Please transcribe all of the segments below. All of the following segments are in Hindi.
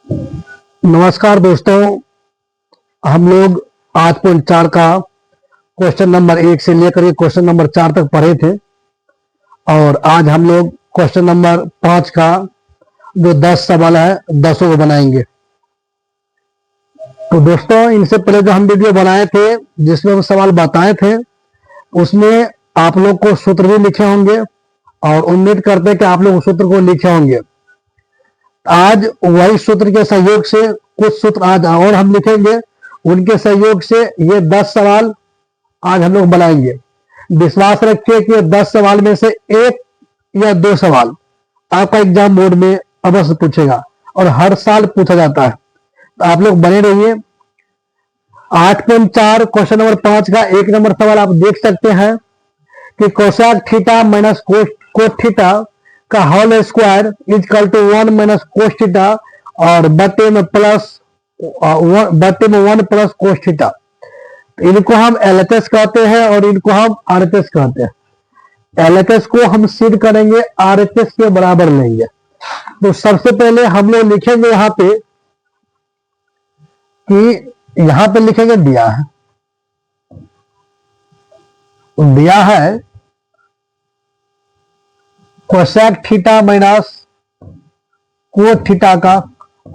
नमस्कार दोस्तों, हम लोग 8.4 का क्वेश्चन नंबर 1 से लेकर के क्वेश्चन नंबर 4 तक पढ़े थे और आज हम लोग क्वेश्चन नंबर 5 का जो 10 सवाल है 10 को बनाएंगे। तो दोस्तों, इनसे पहले जो हम वीडियो बनाए थे जिसमें हम सवाल बताए थे उसमें आप लोग को सूत्र भी लिखे होंगे और उम्मीद करते हैं कि आप लोग उस सूत्र को लिखे होंगे। आज वही सूत्र के सहयोग से कुछ सूत्र आज और हम लिखेंगे, उनके सहयोग से ये 10 सवाल आज हम लोग बनाएंगे। विश्वास रखिए कि 10 सवाल में से 1 या 2 सवाल आपका एग्जाम बोर्ड में अवश्य पूछेगा और हर साल पूछा जाता है, तो आप लोग बने रहिए। 8.4 क्वेश्चन नंबर 5 का 1 नंबर सवाल आप देख सकते हैं कि cosec theta minus cos theta का whole square is equal to 1 minus cos theta और बटे में 1 प्लस कोस थीटा। इनको हम एलएचएस कहते हैं और इनको हम आरएचएस कहते हैं। एलएचएस को हम सिद्ध करेंगे, आरएचएस के बराबर लेंगे। तो सबसे पहले हम लोग लिखेंगे यहां पे कि यहां पे लिखेंगे दिया है cosec theta minus cos theta का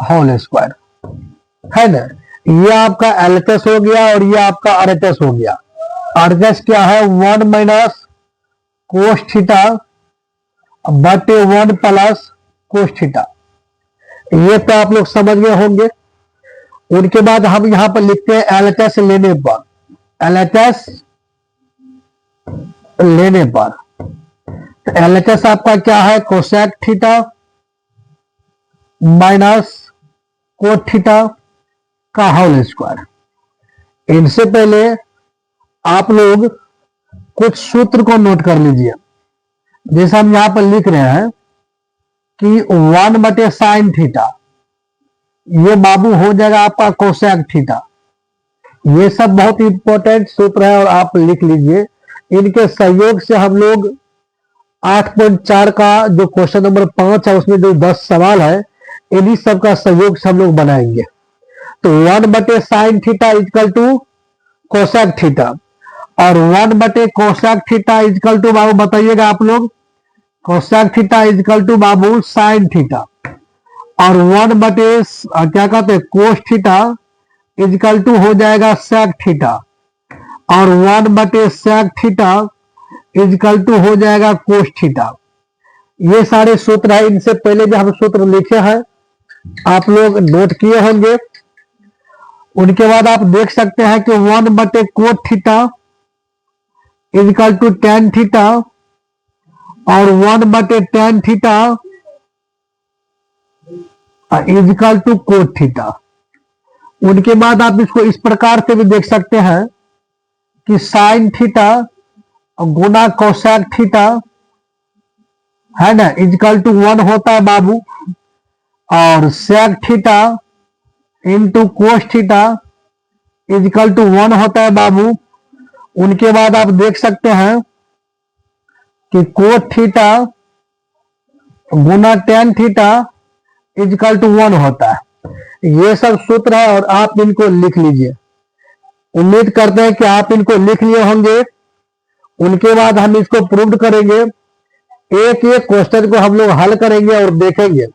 होल स्क्वायर है ना। ये आपका एलएचएस हो गया और ये आपका आरएचएस हो गया। आरएचएस क्या है? 1 माइनस कोस थीटा बटे 1 प्लस कोस थीटा। ये तो आप लोग समझ गए होंगे। उनके बाद हम यहां पर लिखते हैं एलएचएस लेने पर एलएचएस आपका क्या है? Cosec theta minus cos theta का होल स्क्वायर। इनसे पहले आप लोग कुछ सूत्र को नोट कर लीजिए। जैसे हम यहां पर लिख रहे हैं कि 1 बटे साइन थीटा, ये बाबू हो जाएगा आपका कोसेक थीटा। ये सब बहुत इंपॉर्टेंट सूत्र है और आप लिख लीजिए। इनके सहयोग से हम लोग 8.4 का जो क्वेश्चन नंबर 5 है उसमें जो 10 सवाल है इन्हीं सब का सहयोग से हम लोग बनाएंगे। तो 1 बटे sine theta is equal to cosec theta और 1 बटे कोसेक थीटा इजकल टू बाबू बताइएगा आप लोग, कोसेक थीटा इजकल टू बाबू साइन थीटा और 1 बटे क्या कहते हैं कोस थीटा इजकल टू हो जाएगा सेक थीटा और 1 बटे सेक थीटा इजकल टू हो जाएगा कोस थीटा। ये सारे सूत्र है। इनसे पहले भी हम सूत्र लिखे हैं, आप लोग नोट किए होंगे। उनके बाद आप देख सकते हैं कि 1 बटे cos theta is equal to tan theta और 1 बटे tan theta is equal to cos theta. उनके बाद आप इसको इस प्रकार से भी देख सकते हैं कि साइन थीटा गुना कोसेक थीटा है ना इजकल टू 1 होता है बाबू और sec theta into cos theta is equal to 1 होता है बाबू। उनके बाद आप देख सकते हैं कि कोस थीटा गुना टेन थीटा इजकल टू 1 होता है। ये सब सूत्र है और आप इनको लिख लीजिए। उम्मीद करते हैं कि आप इनको लिख लिए होंगे। उनके बाद हम इसको प्रूव करेंगे, एक एक क्वेश्चन को हम लोग हल करेंगे और देखेंगे।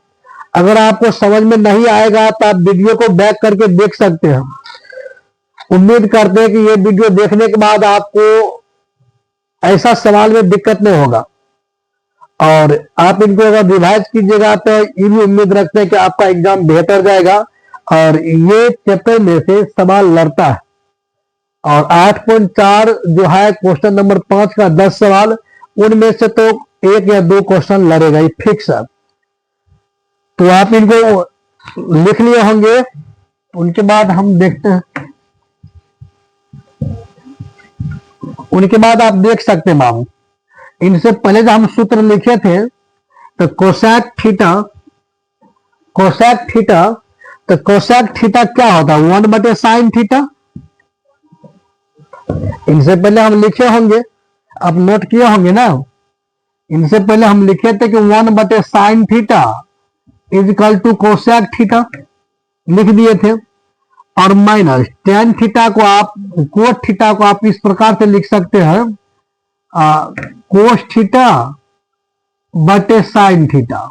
अगर आपको समझ में नहीं आएगा तो आप वीडियो को बैक करके देख सकते हैं। उम्मीद करते हैं कि ये वीडियो देखने के बाद आपको ऐसा सवाल में दिक्कत नहीं होगा और आप इनको अगर रिवाइज कीजिएगा तो ये भी उम्मीद रखते हैं कि आपका एग्जाम बेहतर जाएगा। और ये चैप्टर में से सवाल लड़ता है और 8.4 जो है क्वेश्चन नंबर 5 का 10 सवाल, उनमें से तो 1 या 2 क्वेश्चन लड़ेगा, ये फिक्स है। तो आप इनको लिख लिए होंगे। उनके बाद हम देखते हैं। उनके बाद आप देख सकते हैं बाबू, इनसे पहले जो हम सूत्र लिखे थे तो कोसेक थीटा क्या होता है? 1 बटे साइन थीटा। इनसे पहले हम लिखे होंगे, आप नोट किए होंगे ना। इनसे पहले हम लिखे थे कि 1 बटे sine theta is equal to cosec theta. लिख दिए थे, और माइनस टेन थीटा को आप कोट थीटा को आप इस प्रकार से लिख सकते हैं कोस थीटा बटे साइन थीटा।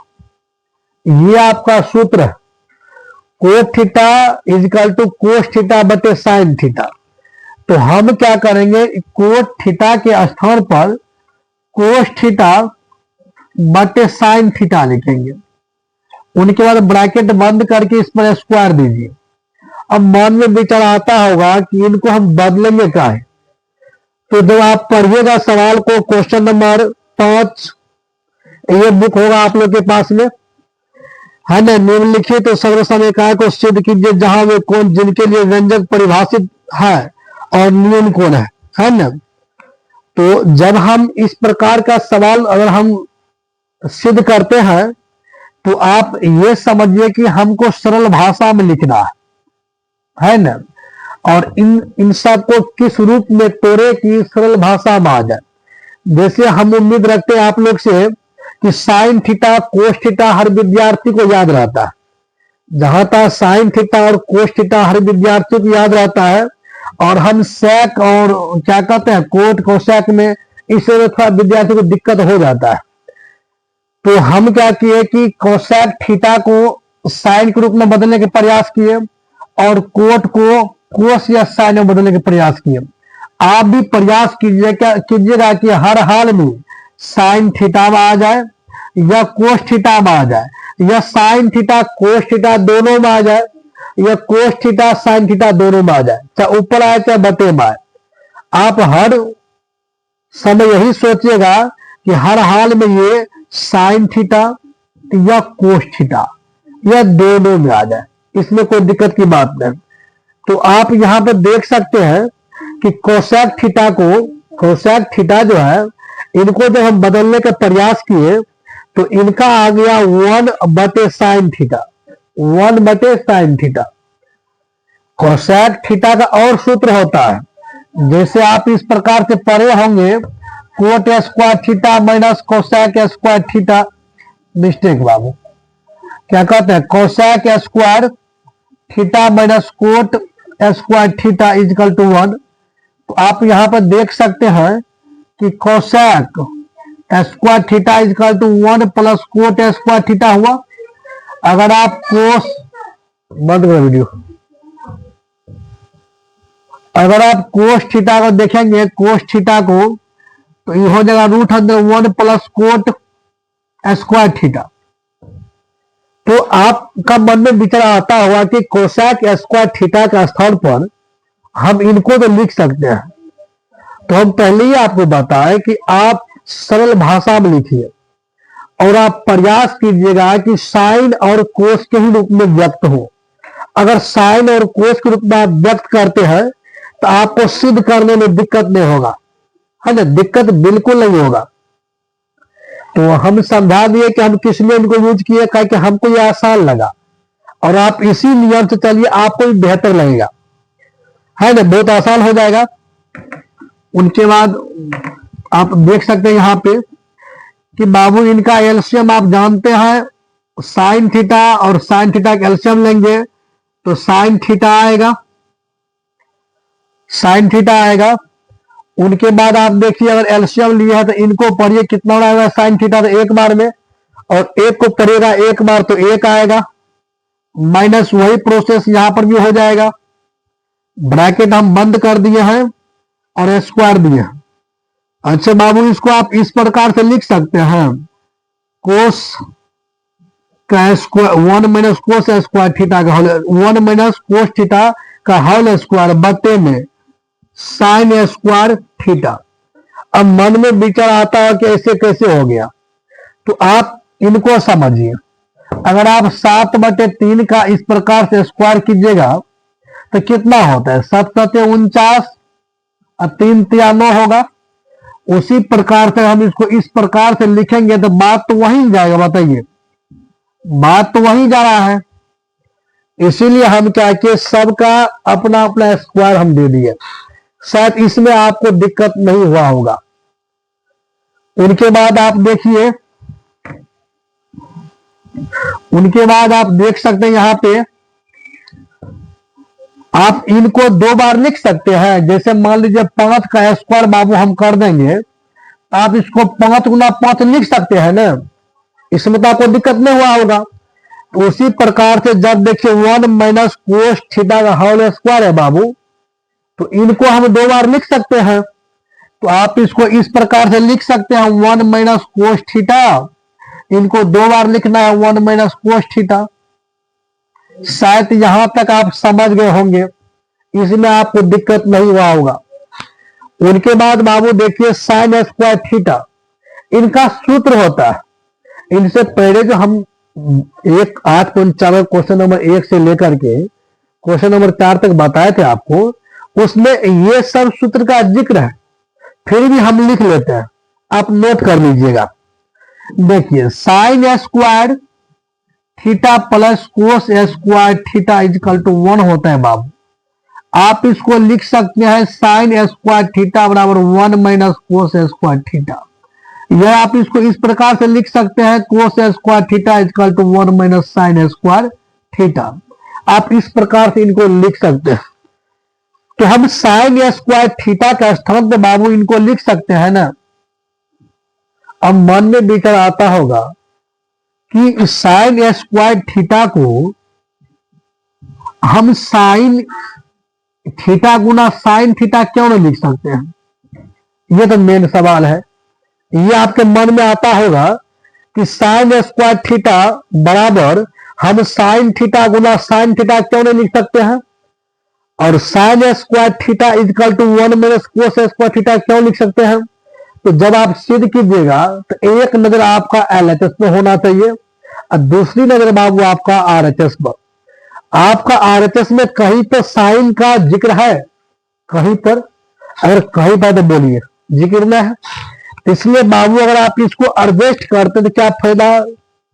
ये आपका सूत्र है, cot theta is equal to cos theta बटे साइन थीटा। तो हम क्या करेंगे, कोट थीटा के स्थान पर कोस थीटा बटे साइन थीटा लिखेंगे। उनके बाद ब्रैकेट बंद करके इस पर स्क्वायर दीजिए। अब मन में विचार आता होगा कि इनको हम बदलेंगे क्या है, तो जब आप पढ़िएगा सवाल को, क्वेश्चन नंबर 5, ये बुक होगा आप लोग के पास में, है ना। निम्नलिखित तो सर्वसमयकाय को सिद्ध कीजिए जहां वे कौन जिनके लिए व्यंजक परिभाषित है और नियम कौन है ना। तो जब हम इस प्रकार का सवाल अगर हम सिद्ध करते हैं तो आप ये समझिए कि हमको सरल भाषा में लिखना है ना, और इन सब को किस रूप में तोड़े कि सरल भाषा में आ जाए। जैसे हम उम्मीद रखते हैं आप लोग से कि साइन थीटा कोस थीटा हर विद्यार्थी को याद रहता है। जहां तक साइन थीटा और कोस थीटा हर विद्यार्थी को याद रहता है, और हम सेक और क्या कहते हैं कोट कोसेक में इससे थोड़ा विद्यार्थी को दिक्कत हो जाता है। तो हम क्या किए कि कोसेक थीटा को साइन के रूप में बदलने के प्रयास किए, और कोट को कोस या साइन में बदलने के प्रयास किए। आप भी प्रयास कीजिएगा कि हर हाल में साइन थीटा में आ जाए या कोस थीटा में आ जाए, या साइन थीटा कोस थीटा दोनों में आ जाए, या कोस थीटा साइन थीटा दोनों में आ जाए, चाहे ऊपर आए चाहे बटे में आए। आप हर समय यही सोचिएगा कि हर हाल में ये साइन थीटा या कोस थीटा या दोनों में आ जाए, इसमें कोई दिक्कत की बात नहीं। तो आप यहां पर देख सकते हैं कि कोसेक थीटा जो है, इनको जब हम बदलने का प्रयास किए तो इनका आ गया 1 बटे साइन थीटा, 1 बटे साइन थीटा। कोसेक थीटा का और सूत्र होता है, जैसे आप इस प्रकार से पढ़े होंगे, cot square theta minus cosec square theta. Mistake बाबू, क्या कहते हैं, cosec square theta minus cot square theta is equal to 1। तो आप यहां पर देख सकते हैं कि cosec square theta is equal to 1 plus cot square theta हुआ। अगर आप कोस बंद करो वीडियो, अगर आप कोस थीटा को देखेंगे, कोस थीटा को, तो ये हो जाएगा √1 प्लस कोट स्क्वायर थीटा। तो आपका मन में विचार आता होगा कि कोसेक स्क्वायर थीटा का स्थान पर हम इनको तो लिख सकते हैं। तो हम पहले ही आपको बताएं कि आप सरल भाषा में लिखिए, और आप प्रयास कीजिएगा कि साइन और कोस के ही रूप में व्यक्त हो। अगर साइन और कोस के रूप में आप व्यक्त करते हैं तो आपको सिद्ध करने में दिक्कत नहीं होगा, है ना, दिक्कत बिल्कुल नहीं होगा। तो हम समझा दिए कि हम किस लिए इनको यूज किए, कि हमको ये आसान लगा, और आप इसी नियम से चलिए, आपको भी बेहतर लगेगा, है ना, बहुत आसान हो जाएगा। उनके बाद आप देख सकते हैं यहां पे कि बाबू इनका एलसीएम आप जानते हैं, साइन थीटा और साइन थीटा का एलसीएम लेंगे तो साइन थीटा आएगा, साइन थीटा आएगा। उनके बाद आप देखिए अगर एलसीएम लिया है तो इनको पढ़िए कितना आएगा साइन थीटा, तो एक बार में, और एक को पढ़िएगा एक बार तो एक आएगा, माइनस वही प्रोसेस यहां पर भी हो जाएगा। ब्रैकेट हम बंद कर दिए हैं और स्क्वायर दिए हैं। अच्छा बाबू, इसको आप इस प्रकार से लिख सकते हैं, कोस का square 1 minus cos square theta का होल, 1 माइनस कोस थीटा का होल स्क्वायर बटे में साइन स्क्वायर थीटा। अब मन में विचार आता है कि ऐसे कैसे हो गया, तो आप इनको समझिए। अगर आप 7/3 का इस प्रकार से स्क्वायर कीजिएगा तो कितना होता है, 7 7 49 और 3 3 9 होगा। उसी प्रकार से हम इसको इस प्रकार से लिखेंगे तो बात तो वहीं जाएगा, बताइए, बात तो वहीं जा रहा है। इसीलिए हम क्या किए, सबका अपना अपना स्क्वायर हम दे दिए, शायद इसमें आपको दिक्कत नहीं हुआ होगा। उनके बाद आप देखिए, उनके बाद आप देख सकते हैं यहां पे आप इनको दो बार लिख सकते हैं। जैसे मान लीजिए 5 का स्क्वायर बाबू हम कर देंगे, आप इसको 5 गुना 5 लिख सकते हैं ना, इसमें तो आपको दिक्कत नहीं हुआ होगा। तो उसी प्रकार से जब देखिए 1 माइनस कोस थीटा का होल स्क्वायर है बाबू, तो इनको हम दो बार लिख सकते हैं। तो आप इसको इस प्रकार से लिख सकते हैं 1 माइनस कोस थीटा, इनको दो बार लिखना है 1 माइनस कोस थीटा। शायद यहां तक आप समझ गए होंगे, इसमें आपको दिक्कत नहीं हुआ होगा। उनके बाद बाबू देखिए साइन स्क्वायर थीटा, इनका सूत्र होता है, इनसे पहले जो हम 8.4 क्वेश्चन नंबर 1 से लेकर के क्वेश्चन नंबर 4 तक बताए थे आपको, उसमें ये सब सूत्र का जिक्र है, फिर भी हम लिख लेते हैं, आप नोट कर लीजिएगा। देखिए sine square theta plus cos square theta is equal to 1 होता है बाबू। आप इसको लिख सकते हैं साइन स्क्वायर थीटा बराबर 1 माइनस कोस स्क्वायर थीटा। यह आप इसको इस प्रकार से लिख सकते हैं cos square theta is equal to 1 minus sine square theta. आप इस प्रकार से इनको लिख सकते हैं। तो हम साइन स्क्वायर थीटा के स्थान पे बाबू इनको लिख सकते हैं ना। अब मन में विचार आता होगा कि साइन स्क्वायर थीटा को हम साइन थीटा गुना साइन थीटा क्यों नहीं लिख सकते हैं? यह तो मेन सवाल है। ये आपके मन में आता होगा कि साइन स्क्वायर थीटा बराबर हम साइन थीटा गुना साइन थीटा क्यों नहीं लिख सकते हैं, और sine square theta is equal to 1 minus cos square theta क्यों लिख सकते हैं। तो जब आप सिद्ध कीजिएगा तो एक नजर आपका एलएचएस में होना चाहिए और दूसरी नजर बाबू आपका आरएचएस पर। आपका आरएचएस में कहीं पर साइन का जिक्र है, कहीं पर, अगर कहीं पर तो बोलिए जिक्र न है, इसलिए बाबू अगर आप इसको एडजस्ट करते तो क्या फायदा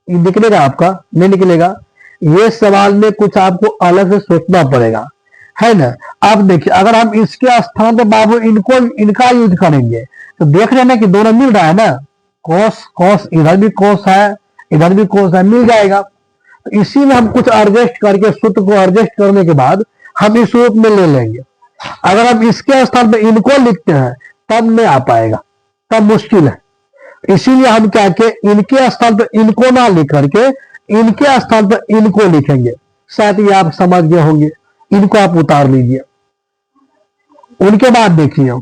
निकलेगा आपका? नहीं निकलेगा। ये सवाल में कुछ आपको अलग से सोचना पड़ेगा, है ना। आप देखिए अगर हम इसके स्थान पर बाबू इनका यूज करेंगे तो देख रहे हैं ना कि दोनों मिल रहा है ना, कॉस कॉस इधर भी कॉस है इधर भी कॉस है, मिल जाएगा। तो इसी में हम कुछ एडजस्ट करके सूत्र को एडजस्ट करने के बाद हम इस रूप में ले लेंगे। अगर हम इसके स्थान पर इनको लिखते हैं तब नहीं आ पाएगा, तब मुश्किल है। इसीलिए हम क्या कि इनके स्थान पर इनको ना लिख करके इनके स्थान पर इनको लिखेंगे। शायद ये आप समझ गए होंगे, इनको आप उतार लीजिए। उनके बाद देखिए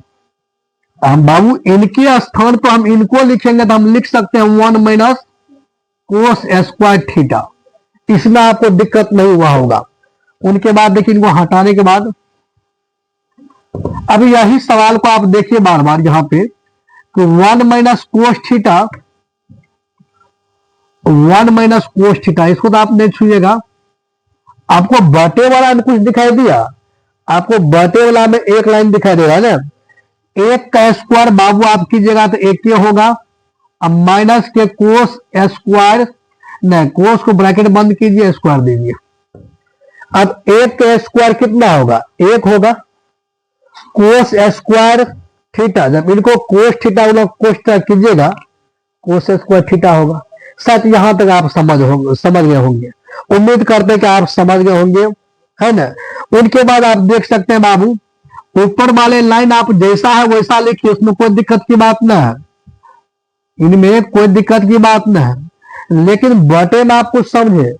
हम बाबू इनके स्थान पर हम इनको लिखेंगे तो हम लिख सकते हैं 1 माइनस कोस स्क्वायर थीटा, इसमें आपको दिक्कत नहीं हुआ होगा। उनके बाद देखिए इनको हटाने के बाद अब यही सवाल को आप देखिए बार बार यहां पे कि 1 minus cos theta 1 minus cos theta, इसको तो आप नहीं छूइएगा। आपको बटे वाला में कुछ दिखाई दिया? आपको बटे वाला में एक लाइन दिखाई दे रहा है ना, एक का स्क्वायर बाबू आप कीजिएगा तो एक ही होगा। अब माइनस के कोस स्क्वायर, नहीं कोस को ब्रैकेट बंद कीजिए स्क्वायर दीजिए। अब एक का स्क्वायर कितना होगा? एक होगा। कोस स्क्वायर थीटा, जब इनको कोस थीटा कोस थीटा कीजिएगा कोस स्क्वायर थीटा होगा। शायद यहां तक आप समझ गए होंगे। उम्मीद करते हैं कि आप समझ गए होंगे, है ना। उनके बाद आप देख सकते हैं बाबू ऊपर वाले लाइन आप जैसा है वैसा लिखिए, उसमें कोई दिक्कत की बात ना है, इनमें कोई दिक्कत की बात ना है। लेकिन बटे में आप कुछ समझे,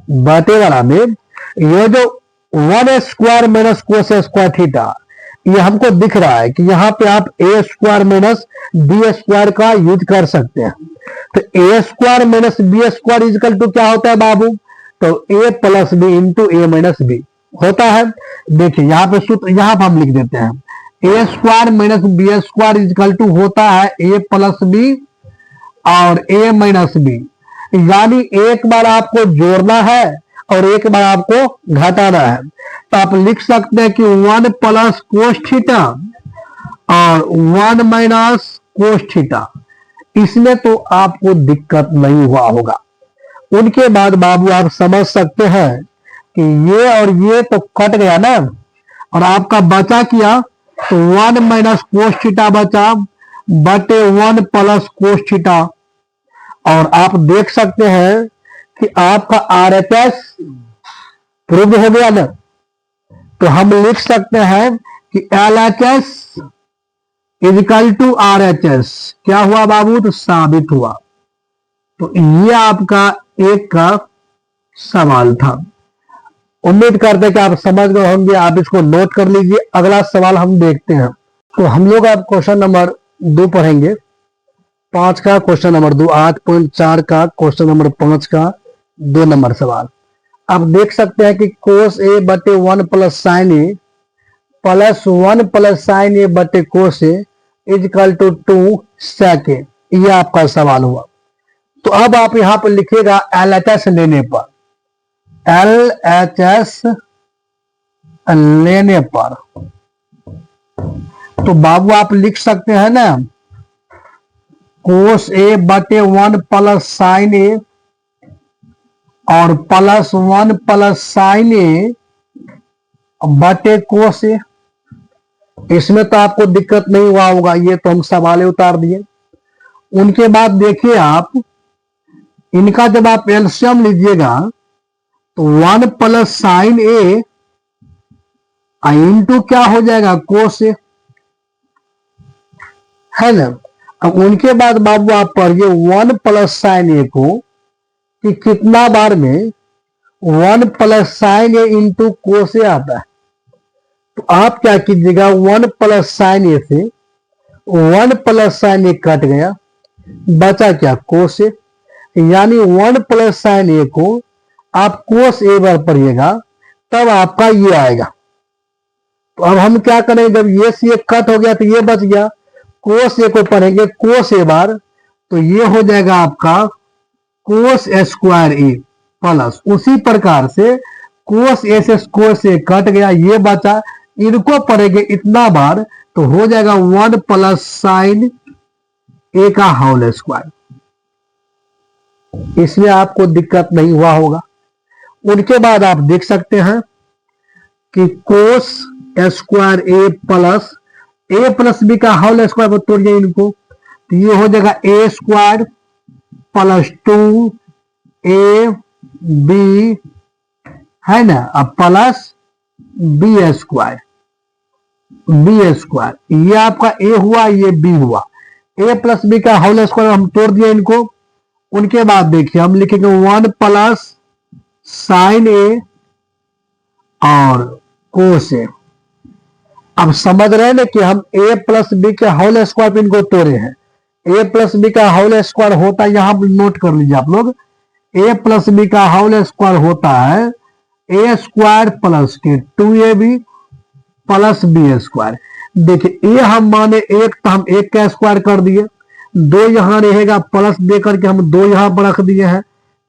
बटे वाला में ये जो 1 square minus cos square theta, ये हमको दिख रहा है कि यहाँ पे आप a square minus b square का यूज कर सकते हैं। तो a square minus b square is equal to क्या होता है बाबू? तो a plus b into a minus b होता है। देखिए यहाँ पे सूत्र यहाँ पे हम लिख देते हैं, a square minus b square is equal to होता है ए प्लस बी और ए माइनस बी। यानी एक बार आपको जोड़ना है और एक बार आपको घटाना है। तो आप लिख सकते हैं कि 1 प्लस कोस थीटा और 1 माइनस कोस थीटा, इसमें तो आपको दिक्कत नहीं हुआ होगा। उनके बाद बाबू आप समझ सकते हैं कि ये और ये तो कट गया ना, और आपका बचा किया तो 1 माइनस कोस थीटा बचा बटे 1 प्लस कोस थीटा। और आप देख सकते हैं कि आपका आरएचएस प्रूव हो गया ना। तो हम लिख सकते हैं कि LHS इजिकल टू RHS। क्या हुआ बाबू? तो साबित हुआ। तो ये आपका एक का सवाल था। उम्मीद करते हैं कि आप समझ गए होंगे। आप इसको नोट कर लीजिए। अगला सवाल हम देखते हैं। तो हम लोग अब क्वेश्चन नंबर 2 पढ़ेंगे। 5 का क्वेश्चन नंबर 2, 8.4 का क्वेश्चन नंबर 5 का 2 नंबर सवाल। आप देख सकते हैं कि कोस ए बटे 1 plus sine a plus 1 plus sine ए बटे कोस ए इजकल टू 2 सेक ए। ये आपका सवाल हुआ। तो अब आप यहां पर लिखिएगा LHS लेने पर, LHS लेने पर। तो बाबू आप लिख सकते हैं ना, कोस ए बटे 1 प्लस साइन ए और प्लस 1 प्लस साइन ए बटे कोस ए। इसमें तो आपको दिक्कत नहीं हुआ होगा, ये तो हम सवाल उतार दिए। उनके बाद देखिए आप, इनका जब आप एलसीएम लीजिएगा तो 1 प्लस साइन ए इंटू क्या हो जाएगा? कोस ए, है ना। अब उनके बाद बाबू आप पढ़िए 1 प्लस साइन ए को कि कितना बार में 1 प्लस साइन ए इंटू कोस ए आता है। तो आप क्या कीजिएगा, 1 प्लस साइन ए से 1 प्लस साइन ए कट गया, बचा क्या? कोस ए। यानी 1 प्लस साइन ए को आप कोस ए बार पढ़िएगा, तब आपका ये आएगा। तो अब हम क्या करेंगे, जब ये से ये कट हो गया तो ये बच गया, कोस ए को पढ़ेंगे कोस ए बार, तो ये हो जाएगा आपका कोस स्क्वायर ए प्लस। उसी प्रकार से कोस ए से कोस ए कट गया, ये बचा, इनको पढ़ेंगे इतना बार, तो हो जाएगा 1 प्लस साइन ए का होल स्क्वायर। इसमें आपको दिक्कत नहीं हुआ होगा। उनके बाद आप देख सकते हैं कि कोस स्क्वायर ए प्लस बी का होल स्क्वायर पर तोड़िए इनको, तो ये हो जाएगा ए स्क्वायर प्लस 2 AB, है ना, अब प्लस बी स्क्वायर। ये आपका ए हुआ, ये बी हुआ। ए प्लस बी का होल स्क्वायर हम तोड़ दिए इनको। उनके बाद देखिए हम लिखेंगे 1 प्लस साइन ए और कोस ए। अब समझ रहे हैं ना कि हम ए प्लस बी के होल स्क्वायर पे इनको तोड़े हैं। ए प्लस बी का होल स्क्वायर होता है, यहां पर नोट कर लीजिए आप लोग, ए प्लस बी का होल स्क्वायर होता है ए स्क्वायर प्लस के 2AB प्लस बी स्क्वायर। देखिए ए हम माने 1, तो हम 1 का स्क्वायर कर दिए, 2 यहां रहेगा प्लस दे करके हम 2 यहां पर रख दिए हैं।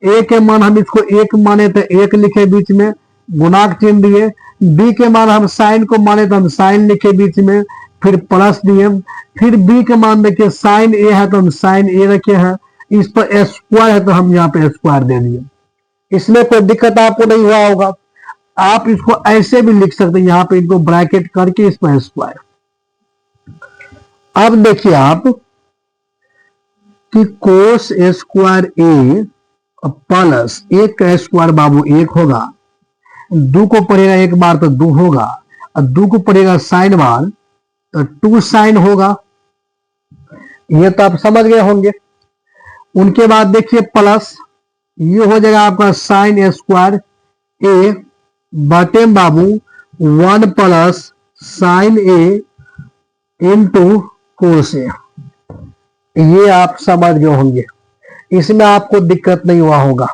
ए के मान हम इसको 1 माने तो 1 लिखे बीच में, गुणाक चिन्ह दिए। बी के मान हम साइन को माने तो हम साइन लिखे बीच में, फिर प्लस दिए। फिर बी के मान देखिए साइन ए है तो हम साइन ए रखे हैं, इस पर स्क्वायर है तो हम यहाँ पे स्क्वायर दे दिए। इसमें कोई दिक्कत आपको नहीं हुआ होगा। आप इसको ऐसे भी लिख सकते हैं, यहां पे इनको ब्रैकेट करके इस पर स्क्वायर। अब देखिए आप कि कोस स्क्वायर ए प्लस 1 का स्क्वायर बाबू 1 होगा, 2 को पढ़ेगा 1 बार तो 2 होगा, और 2 को पढ़ेगा साइन बार तो 2 साइन होगा। ये तो आप समझ गए होंगे। उनके बाद देखिए प्लस, ये हो जाएगा आपका साइन स्क्वायर ए बटे बाबू 1 प्लस साइन ए इंटू कोस ए। ये आप समझ गए होंगे। इसमें आपको दिक्कत नहीं हुआ होगा।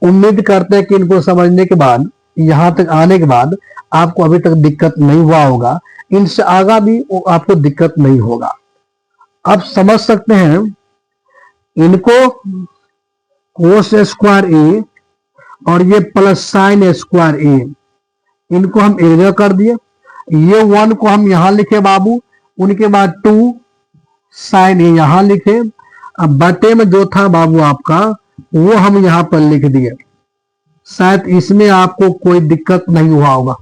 उम्मीद करते हैं कि इनको समझने के बाद, यहां तक आने के बाद आपको अभी तक दिक्कत नहीं हुआ होगा। इनसे आगा भी आपको दिक्कत नहीं होगा। आप समझ सकते हैं इनको, कोस स्क्वायर ए और ये प्लस साइन स्क्वायर ए, इनको हम एक जगह कर दिए। ये 1 को हम यहां लिखे बाबू, उनके बाद 2 साइन ए यहां लिखे। अब बटे में जो था बाबू आपका वो हम यहां पर लिख दिए। शायद इसमें आपको कोई दिक्कत नहीं हुआ होगा।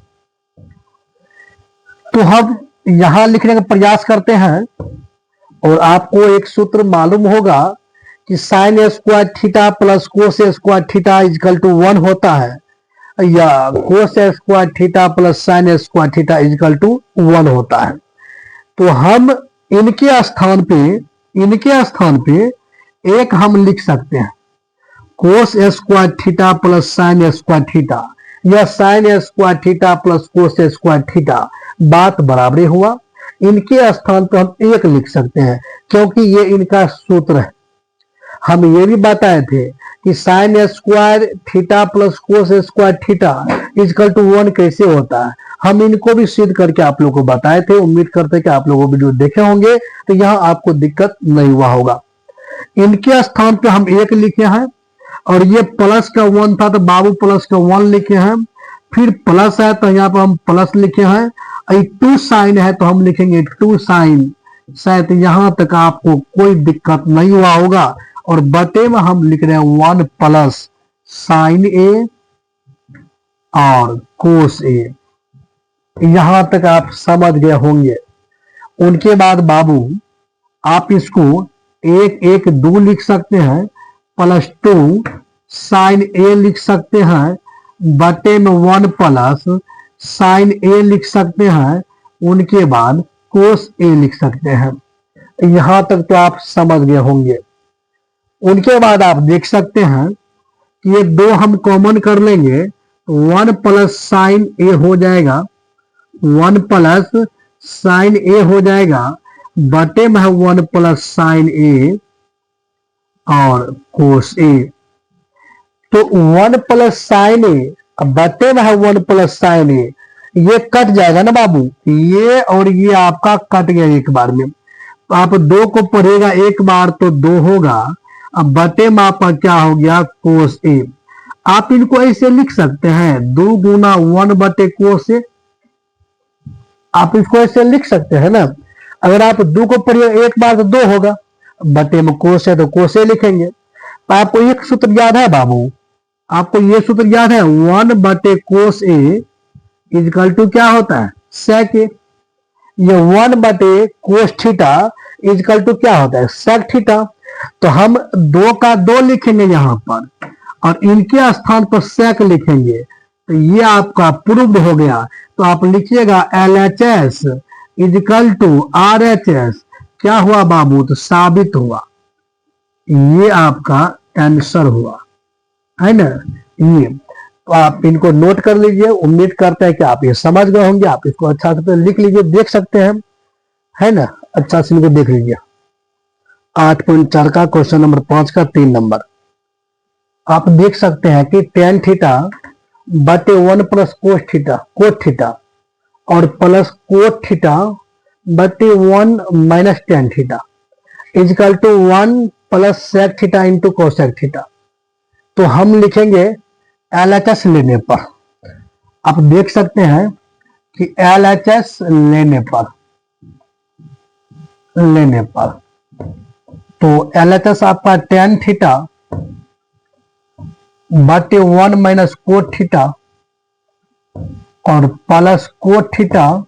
तो हम यहां लिखने का प्रयास करते हैं, और आपको एक सूत्र मालूम होगा कि sine square theta plus cos square theta is equal to 1 होता है। या cos square theta plus sine square theta is equal to 1 होता है। तो हम इनके स्थान पे एक हम लिख सकते हैं cos square theta plus sine square theta, या sine square theta plus cos square theta, बात बराबरी हुआ। इनके स्थान पर हम एक लिख सकते हैं क्योंकि ये इनका सूत्र है। हम ये भी बताए थे कि sine square theta plus cos square theta is equal to 1 कैसे होता है, हम इनको भी सिद्ध करके आप लोगों को बताए थे। उम्मीद करते हैं कि आप लोगों वीडियो देखे होंगे तो यहाँ आपको दिक्कत नहीं हुआ होगा। इनके स्थान पे हम एक लिखे हैं और ये प्लस का 1 था तो बाबू प्लस का 1 लिखे हैं, फिर प्लस है तो यहाँ पर हम प्लस लिखे हैं, 2 साइन है तो हम लिखेंगे 2 साइन। शायद यहां तक आपको कोई दिक्कत नहीं हुआ होगा। और बटे में हम लिख रहे हैं 1 प्लस साइन ए और कोस ए। यहां तक आप समझ गए होंगे। उनके बाद बाबू आप इसको 1 1 2 लिख सकते हैं, प्लस 2 साइन ए लिख सकते हैं, बटे में 1 प्लस साइन ए लिख सकते हैं, उनके बाद कोस ए लिख सकते हैं। यहां तक तो आप समझ गए होंगे। उनके बाद आप देख सकते हैं कि ये 2 हम कॉमन कर लेंगे तो 1 प्लस साइन ए हो जाएगा, 1 प्लस साइन ए हो जाएगा, बटे में है 1 प्लस साइन ए और कोस ए। तो 1 प्लस साइन ए बटे में है 1 प्लस साइन ए, ये कट जाएगा ना बाबू, ये और ये आपका कट गया एक बार में। आप 2 को पढ़ेगा एक बार तो 2 होगा, अब बटे में आपका क्या हो गया कोस ए। आप इनको ऐसे लिख सकते हैं 2 गुना 1 बटे कोस ए, आप इसको ऐसे लिख सकते हैं ना। अगर आप 2 को पढ़िए एक बार तो 2 होगा, बटे में कोस है तो कोस ए लिखेंगे। तो आपको एक सूत्र याद है बाबू, आपको ये सूत्र याद है 1 बटे कोस ए इजकल टू क्या होता है सेक ए। ये 1 बटे कोस थीटा इजकल टू क्या होता है सेक थीटा। तो हम 2 का 2 लिखेंगे यहां पर और इनके स्थान पर सेक लिखेंगे, तो ये आपका प्रूव्ड हो गया। तो आप लिखिएगा LHS इजकल टू RHS, क्या हुआ बाबू तो साबित हुआ। ये आपका आंसर हुआ है ना। ये तो आप इनको नोट कर लीजिए। उम्मीद करते हैं कि आप ये समझ गए होंगे। आप इसको अच्छा से लिख लीजिए, देख सकते हैं है ना, अच्छा से इनको देख लीजिए। 8.4 का क्वेश्चन नंबर 5 का 3 नंबर आप देख सकते हैं कि टेन थीटा बटे 1 प्लस कोट थीटा और प्लस कोट थीटा बटे 1 minus tan theta is equal to 1 plus sec theta into cosec theta. तो हम लिखेंगे LHS लेने पर, आप देख सकते हैं कि LHS लेने पर तो LHS आपका टेन थीटा बटे 1 माइनस कोट थीटा और प्लस कोट थीटा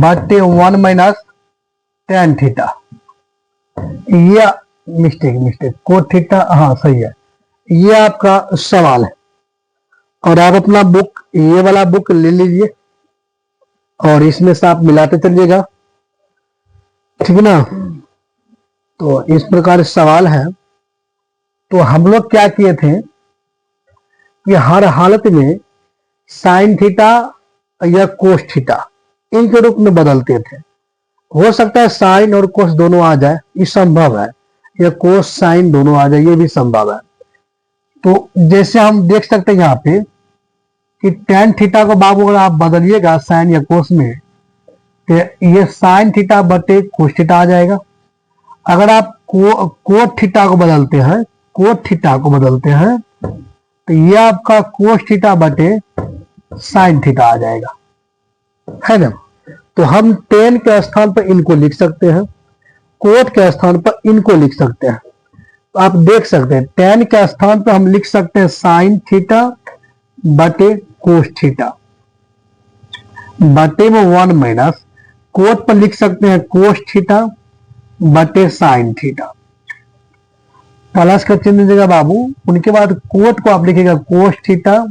बटे 1 माइनस टेन थीटा। ये मिस्टेक कोट थीटा, हाँ सही है। ये आपका सवाल है और आप अपना बुक ये वाला बुक ले लीजिए और इसमें से आप मिलाते चलिएगा, ठीक है ना। तो इस प्रकार सवाल है। तो हम लोग क्या किए थे कि हर हालत में साइन थीटा या कोस थीटा इनके रूप में बदलते थे। हो सकता है साइन और कोस दोनों आ जाए, ये संभव है, या कोस साइन दोनों आ जाए, ये भी संभव है। तो जैसे हम देख सकते हैं यहाँ पे कि टेन थीटा को बाबू अगर आप बदलिएगा साइन या कोस में तो ये साइन थीटा बटे कोस थीटा आ जाएगा। अगर आप कोट थीटा को बदलते हैं तो ये आपका कोस थीटा बटे साइन थीटा आ जाएगा, है ना। तो हम टेन के स्थान पर इनको लिख सकते हैं, कोट के स्थान पर इनको लिख सकते हैं। तो आप देख सकते हैं टेन के स्थान पर हम लिख सकते हैं साइन थीटा बटे कोस थीटा बटे में 1 माइनस कोट पर लिख सकते हैं कोस थीटा बटे साइन थीटा, प्लस का चिन्ह दीजिएगा बाबू। उनके बाद कोट को आप लिखिएगा कोस थीटा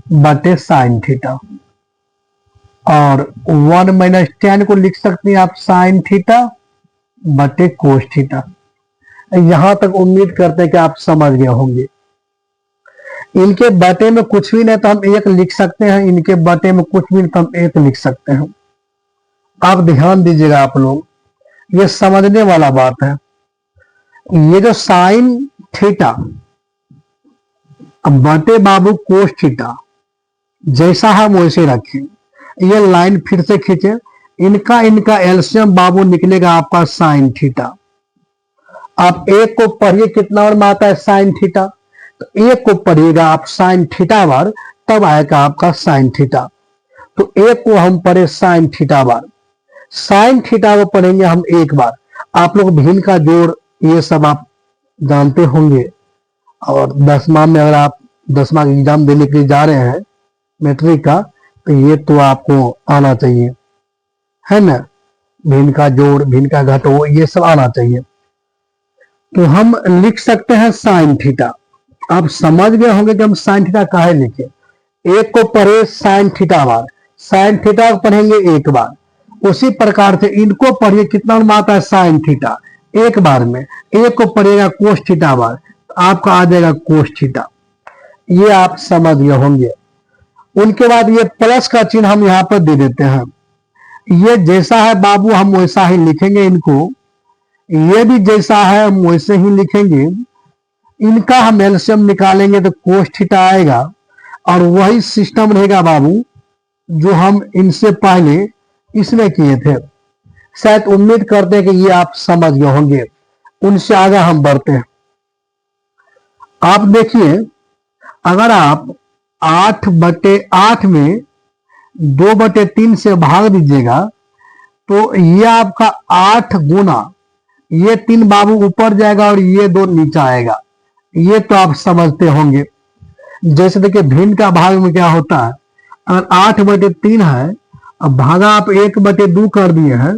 बटे साइन थीटा, और 1 माइनस टेन को लिख सकते हैं आप साइन थीटा बटे कोस थीटा। यहां तक उम्मीद करते हैं कि आप समझ गए होंगे। इनके बटे में कुछ भी नहीं तो हम एक लिख सकते हैं, इनके बटे में कुछ भी नहीं तो हम एक लिख सकते हैं। आप ध्यान दीजिएगा आप लोग, ये समझने वाला बात है। ये जो साइन थीटा बटे बाबू कोस थीटा जैसा हम वैसे रखें, ये लाइन फिर से खींचे, इनका इनका एलसीएम बाबू निकलेगा आपका साइन थीटा। आप एक को पढ़िए कितना और में आता है साइन थीटा, तो एक को पढ़िएगा आप साइन थीटा बार, तब आएगा आपका साइन थीटा। तो एक को हम पढ़े साइन थीटा बार, साइन थीटा को पढ़ेंगे हम एक बार। आप लोग भिन्न का जोड़ ये सब आप जानते होंगे, और 10वां में अगर आप 10वां एग्जाम देने के लिए जा रहे हैं मैट्रिक का, तो ये तो आपको आना चाहिए, है ना। भिन्न का जोड़, भिन्न का घटाओ, ये सब आना चाहिए। तो हम लिख सकते हैं साइन थीटा। आप समझ गए होंगे कि हम साइन थीटा काहे लिखे। एक को पढ़े साइन थीटा बार, साइन थीटा को पढ़ेंगे एक बार। उसी प्रकार से इनको पढ़िए कितना में आता है साइन थीटा, एक बार में। एक को पढ़ेगा कोस थीटा बार, तो आपका आ जाएगा कोस थीटा। ये आप समझ गए होंगे। उनके बाद ये प्लस का चिन्ह हम यहां पर दे देते हैं। ये जैसा है बाबू हम वैसा ही लिखेंगे इनको, ये भी जैसा है हम वैसे ही लिखेंगे। इनका हम एलसीएम निकालेंगे तो कोस थीटा आएगा, और वही सिस्टम रहेगा बाबू जो हम इनसे पहले इसमें किए थे। शायद उम्मीद करते हैं कि ये आप समझ गए होंगे। उनसे आगे हम बढ़ते हैं। आप देखिए, अगर आप 8/8 में 2/3 से भाग दीजिएगा, तो ये आपका 8 गुना ये 3 बाबू ऊपर जाएगा और ये 2 नीचे आएगा। ये तो आप समझते होंगे। जैसे देखिए भिन्न का भाग में क्या होता है, अगर 8/3 है, अब भागा आप 1/2 कर दिए हैं,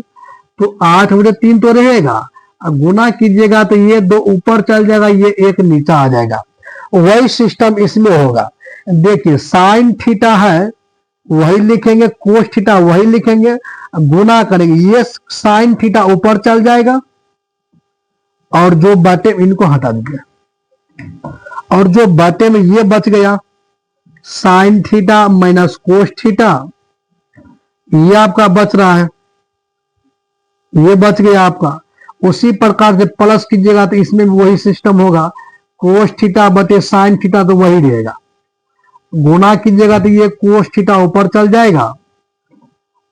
तो 8/3 तो रहेगा। अब गुना कीजिएगा तो ये 2 ऊपर चल जाएगा, ये 1 नीचे आ जाएगा। वही सिस्टम इसमें होगा। देखिए साइन थीटा है वही लिखेंगे, कोस थीटा वही लिखेंगे, गुना करेंगे, ये साइन थीटा ऊपर चल जाएगा, और जो बटे इनको हटा दीजिए, और जो बटे में ये बच गया sign theta minus cos theta, ये आपका बच रहा है, ये बच गया आपका। उसी प्रकार से प्लस कीजिएगा तो इसमें भी वही सिस्टम होगा, कोस थीटा बटे साइन थीटा तो वही रहेगा। गुना कीजिएगा तो ये कोस थीटा ऊपर चल जाएगा,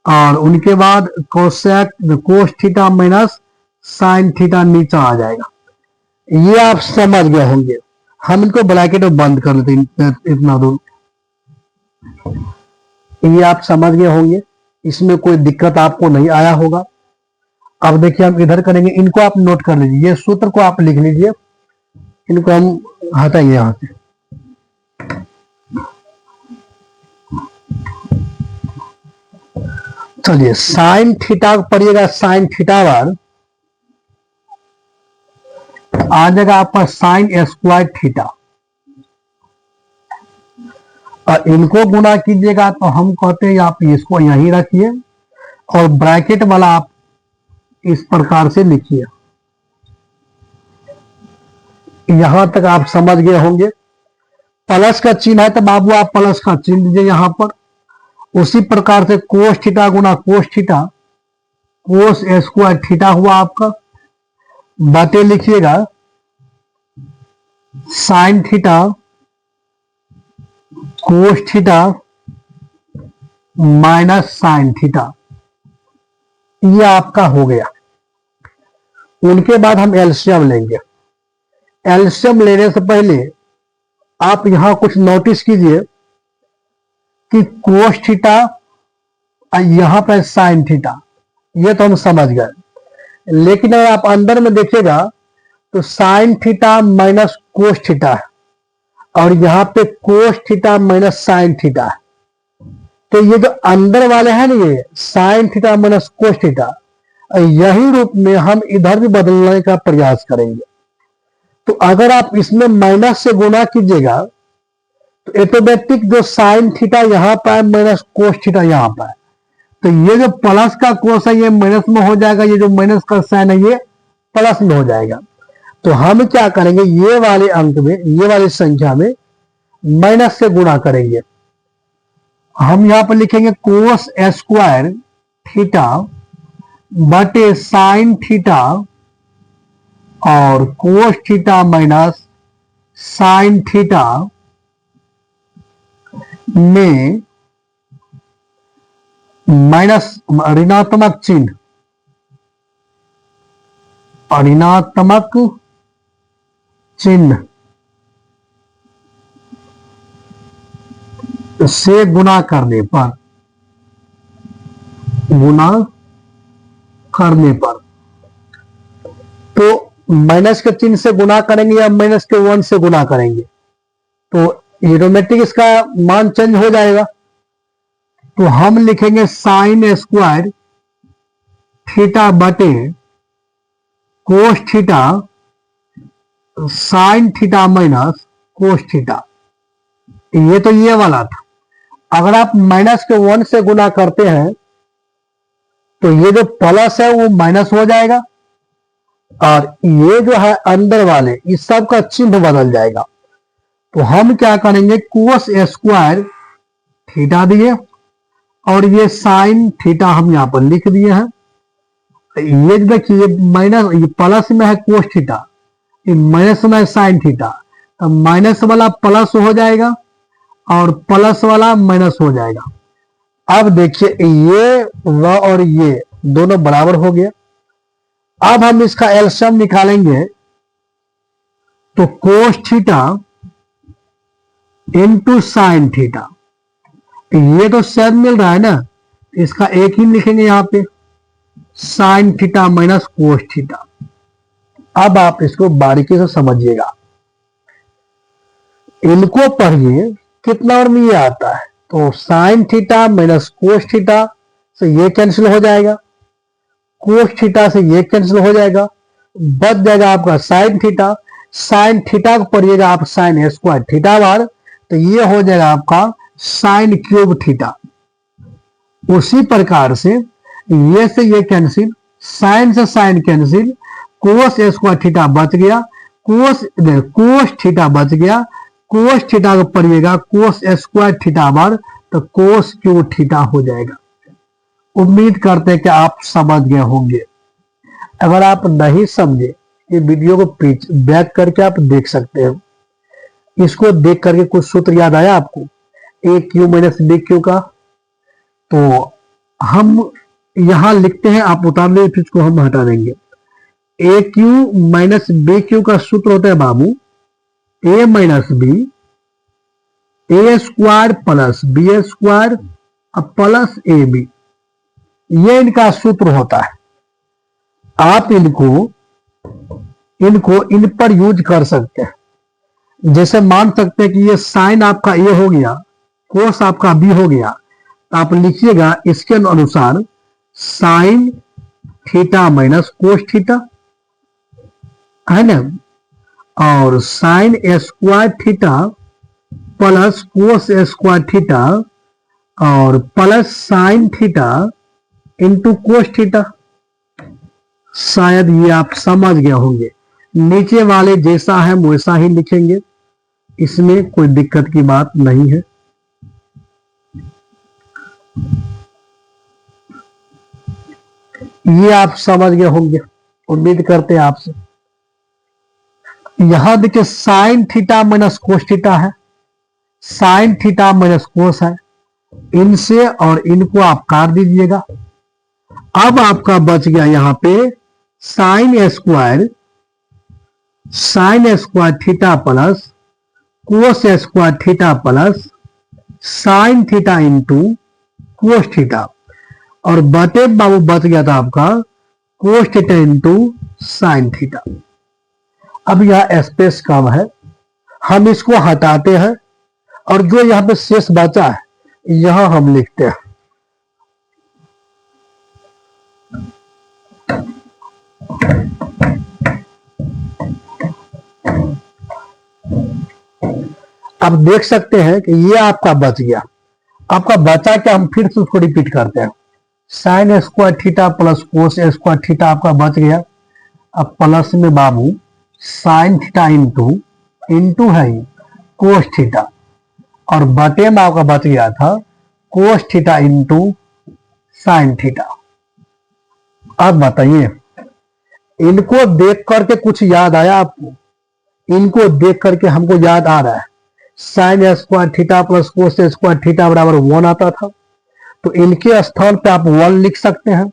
और उनके बाद कोसेक कोस थीटा माइनस साइन थीटा नीचे आ जाएगा। ये आप समझ गए होंगे। हम इनको ब्रैकेट में बंद कर लेते हैं इतना दूर। ये आप समझ गए होंगे, इसमें कोई दिक्कत आपको नहीं आया होगा। अब देखिए हम इधर करेंगे, इनको आप नोट कर लीजिए, ये सूत्र को आप लिख लीजिए, इनको हम हटाएंगे यहां से। चलिए साइन थीटा पढ़िएगा, साइन थीटा बार आ जाएगा आपका साइन स्क्वायर थीटा, और इनको गुना कीजिएगा तो हम कहते हैं आप इसको यहीं रखिए, और ब्रैकेट वाला आप इस प्रकार से लिखिए। यहां तक आप समझ गए होंगे। प्लस का चिन्ह है तो बाबू आप प्लस का चिन्ह दीजिए यहां पर। उसी प्रकार से कोस थीटा गुना cos theta, cos square theta हुआ आपका, बटे लिखिएगा sine theta cos theta minus sine theta, ये आपका हो गया। उनके बाद हम एलसीएम लेंगे। एलसीएम लेने से पहले आप यहां कुछ नोटिस कीजिए कि कोस थीटा यहां पर साइन थीटा, ये तो हम समझ गए। लेकिन अगर आप अंदर में देखिएगा तो sign theta minus cos theta है, और यहां पे कोस थीटा माइनस साइन थीटा है। तो ये जो अंदर वाले हैं ना, ये sign theta minus cos theta, यही रूप में हम इधर भी बदलने का प्रयास करेंगे। तो अगर आप इसमें माइनस से गुना कीजिएगा तो ऑटोमेटिक जो साइन थीटा यहाँ पर है माइनस कोस थीटा यहाँ पर है, तो ये जो प्लस का कोस है ये माइनस में हो जाएगा, ये जो माइनस का साइन है ये प्लस में हो जाएगा। तो हम क्या करेंगे, ये वाले अंक में, ये वाली संख्या में माइनस से गुणा करेंगे। हम यहां पर लिखेंगे कोस स्क्वायर थीटा बटे साइन थीटा और कोस थीटा माइनस साइन थीटा में माइनस ऋणात्मक चिन्ह, ऋणात्मक चिन्ह से गुणा करने पर, तो माइनस के चिन्ह से गुणा करेंगे या माइनस के 1 से गुणा करेंगे, तो ऑटोमेटिक इसका मान चेंज हो जाएगा। तो हम लिखेंगे साइन स्क्वायर थीटा बटे cos theta sine theta minus cos theta. ये तो ये वाला था। अगर आप माइनस के 1 से गुणा करते हैं तो ये जो प्लस है वो माइनस हो जाएगा और ये जो है अंदर वाले इस सब का चिन्ह बदल जाएगा। तो हम क्या करेंगे, कोस स्क्वायर थीटा दिए और ये साइन थीटा हम यहां पर लिख दिए हैं। ये देखिए माइनस, ये प्लस में है कोस थीटा, ये माइनस में है साइन थीटा, तो माइनस वाला प्लस हो जाएगा और प्लस वाला माइनस हो जाएगा। अब देखिए ये व और ये दोनों बराबर हो गया। अब हम इसका एलसीएम निकालेंगे तो कोस थीटा इंटू साइन थीटा, ये तो सेम मिल रहा है ना, इसका एक ही लिखेंगे यहां पे sign theta minus cos theta. अब आप इसको बारीकी से समझिएगा, इनको पढ़िए कितना और में ये आता है। तो sign theta minus cos theta से ये कैंसिल हो जाएगा, कोस थीटा से ये कैंसिल हो जाएगा, बच जाएगा आपका साइन थीटा। साइन थीटा को पढ़िएगा आप साइन स्क्वायर थीटा बार, तो ये हो जाएगा आपका साइन क्यूब थीटा। उसी प्रकार से ये से ये कैंसिल, साइन से sine cancel, cos square theta बच गया, कोस थीटा बच गया, कोस थीटा को पढ़िएगा कोस स्क्वायर थीटा बार, तो कोस क्यूब थीटा हो जाएगा। उम्मीद करते हैं कि आप समझ गए होंगे। अगर आप नहीं समझे, ये वीडियो को बैक करके आप देख सकते हैं। इसको देख करके कुछ सूत्र याद आया आपको, ए क्यू माइनस बी क्यू का? तो हम यहां लिखते हैं, आप उतार लीजिए, फिर इसको हम हटा देंगे। A cube minus b cube का सूत्र होता है बाबू a minus b, a square plus b square plus a b, ये इनका सूत्र होता है। आप इनको इन पर यूज कर सकते हैं। जैसे मान सकते हैं कि ये साइन आपका ए हो गया, कोस आपका बी हो गया, तो आप लिखिएगा इसके अनुसार sine theta minus cos theta, है ना, और sine square theta plus cos square theta और plus sine theta into cos theta. शायद ये आप समझ गए होंगे। नीचे वाले जैसा है वैसा ही लिखेंगे, इसमें कोई दिक्कत की बात नहीं है। ये आप समझ गए होंगे, उम्मीद करते हैं आपसे। यहां देखिए sign theta minus cos theta है, साइन थीटा माइनस कोस है, इनसे और इनको आप काट दीजिएगा। अब आपका बच गया यहां पे sign square theta plus cos square theta plus sine theta into cos theta, और बटे बाबू बच गया था आपका कोस थीटा इंटू साइन थीटा। अब यह स्पेस कम है, हम इसको हटाते हैं और जो यहां पे शेष बचा है यहां हम लिखते हैं। आप देख सकते हैं कि ये आपका बच गया। आपका बचा क्या, हम फिर से उसको रिपीट करते हैं। Sign square theta plus cos square theta आपका बच गया। अब प्लस में बाबू साइन थीटा इंटू इंटू है कोस थीटा, और बटे में आपका बच गया था कोस थीटा इंटू साइन थीटा। अब बताइए, इनको देख करके कुछ याद आया आपको? इनको देख करके हमको याद आ रहा है sign square theta plus cos square theta बराबर 1 आता था, तो इनके स्थान पे आप 1 लिख सकते हैं,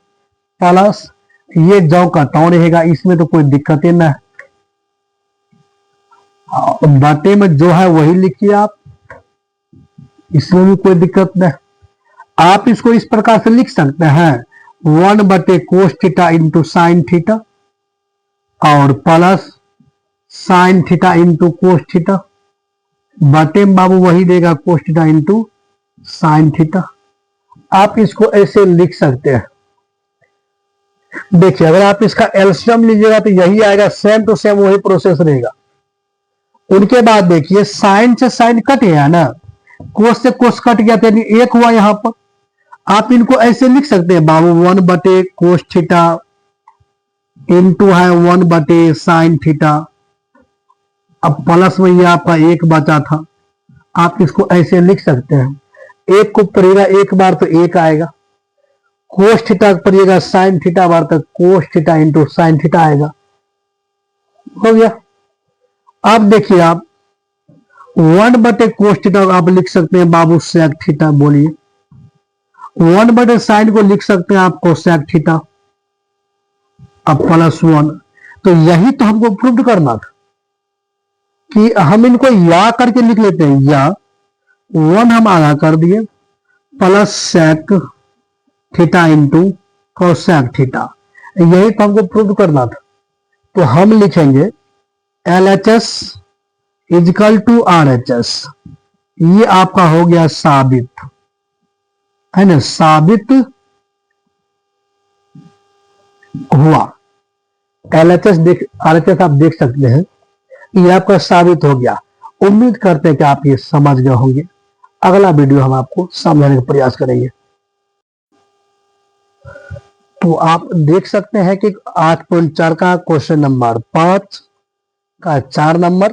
प्लस ये जौ का तौ रहेगा, इसमें तो कोई दिक्कत ही ना है। बटे में जो है वही लिखिए आप, इसमें भी कोई दिक्कत नहीं। आप इसको इस प्रकार से लिख सकते हैं 1 बटे cos theta into sine theta और plus sine theta into cos theta, बटे में बाबू वही देगा cos theta into sine theta. आप इसको ऐसे लिख सकते हैं। देखिए, अगर आप इसका एलसीएम लीजिएगा तो यही आएगा, सेम टू सेम वही प्रोसेस रहेगा। उनके बाद देखिए, साइन से साइन कट गया ना, कोस से कोस कट गया, तो यानी एक हुआ यहां पर। आप इनको ऐसे लिख सकते हैं बाबू 1 बटे कोस थीटा इंटू है 1 बटे साइन थीटा, अब प्लस में ये आपका एक बचा था, आप इसको ऐसे लिख सकते हैं। एक को पड़ेगा एक बार तो एक आएगा, कोस थीटा पड़ेगा साइन थीटा बार तक कोस थीटा इंटू साइन थीटा आएगा, हो गया। अब देखिए, आप 1 बटे कोस थीटा आप लिख सकते हैं बाबू सेक थीटा, बोलिए 1 बटे साइन को लिख सकते हैं आप कोसेक थीटा, अब प्लस 1। तो यही तो हमको प्रूव करना था कि हम इनको या करके लिख लेते हैं, या 1 हम आधा कर दिए plus sec theta into cosec theta, यही तो हमको प्रूव करना था। तो हम लिखेंगे LHS इजकल टू RHS, ये आपका हो गया साबित, है ना, साबित हुआ। RHS आप देख सकते हैं, ये आपका साबित हो गया। उम्मीद करते हैं कि आप ये समझ गए होंगे। अगला वीडियो हम आपको समझाने का प्रयास करेंगे। तो आप देख सकते हैं कि 8.4 का क्वेश्चन नंबर 5 का 4 नंबर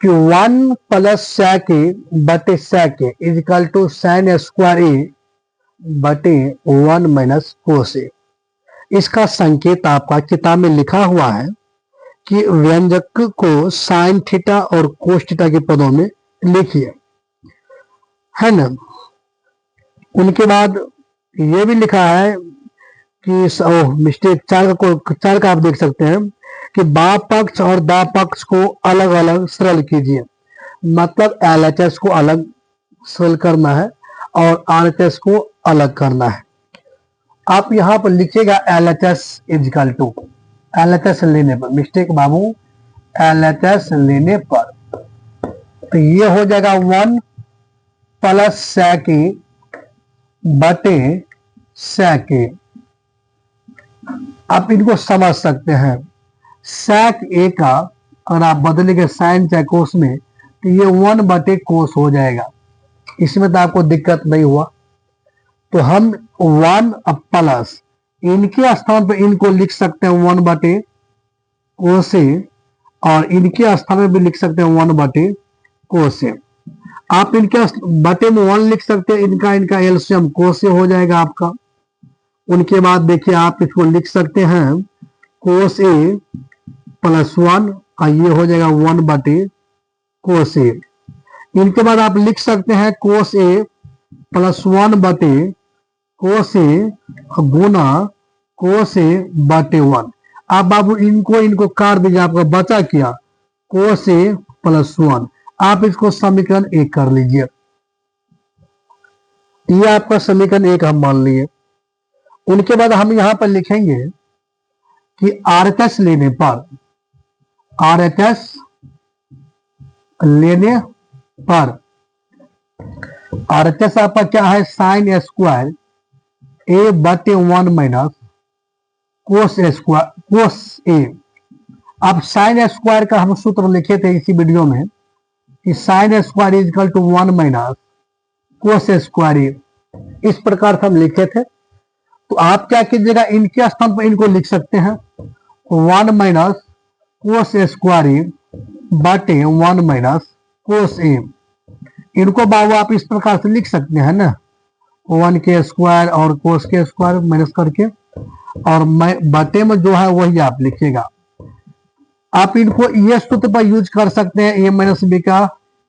कि 1 प्लस sec a बटे sec a is equal to sine square a बटे 1 माइनस कोस ए। इसका संकेत आपका किताब में लिखा हुआ है कि व्यंजक को साइन थीटा और कोस थीटा के पदों में लिखिए, है ना। उनके बाद ये भी लिखा है कि मिस्टेक 4 का आप देख सकते हैं कि बाम पक्ष और दाम पक्ष को अलग अलग सरल कीजिए, मतलब LHS को अलग सरल करना है और RHS को अलग करना है। आप यहां पर लिखिएगा LHS इजकल टू, LHS लेने पर, मिस्टेक बाबू LHS लेने पर, तो ये हो जाएगा 1 प्लस sec a बटे sec a। आप इनको समझ सकते हैं, sec a का अगर आप बदलेंगे साइन चाहे कोस में तो ये 1 बटे कोस हो जाएगा, इसमें तो आपको दिक्कत नहीं हुआ। तो हम 1 प्लस इनके स्थान पर इनको लिख सकते हैं 1 बटे कोस ए, और इनके स्थान में भी लिख सकते हैं 1 बटे कोस ए। आप इनके बटे में 1 लिख सकते हैं, इनका एलसीएम कोस ए हो जाएगा आपका। उनके बाद देखिए, आप इसको लिख सकते हैं कोस ए प्लस 1, और ये हो जाएगा 1 बटे कोस ए। इनके बाद आप लिख सकते हैं कोस ए प्लस 1 बटे कोस ए गुना कोस ए बटे 1। आप बाबू इनको काट दीजिए, आपका बचा क्या कोस ए प्लस 1। आप इसको समीकरण 1 कर लीजिए, ये आपका समीकरण 1 हम मान लिए। उनके बाद हम यहां पर लिखेंगे कि RHS लेने पर, RHS लेने पर RHS आपका क्या है, साइन स्क्वायर ए बटे 1 माइनस कोस स्क्वायर कोस ए। अब साइन स्क्वायर का हम सूत्र लिखे थे इसी वीडियो में, कि sine square is equal to 1 minus cos square, इस प्रकार से हम लिखे थे। तो आप क्या कीजिएगा, इनके स्थान पर इनको लिख सकते हैं 1 माइनस कोस स्क्वायर बटे 1 माइनस कोस ए। इनको बाबू आप इस प्रकार से लिख सकते हैं ना, 1 के स्क्वायर और कोस के स्क्वायर माइनस करके, और बटे में जो है वही आप लिखिएगा। आप इनको ये सूत्र पर यूज कर सकते हैं, ए माइनस बी का,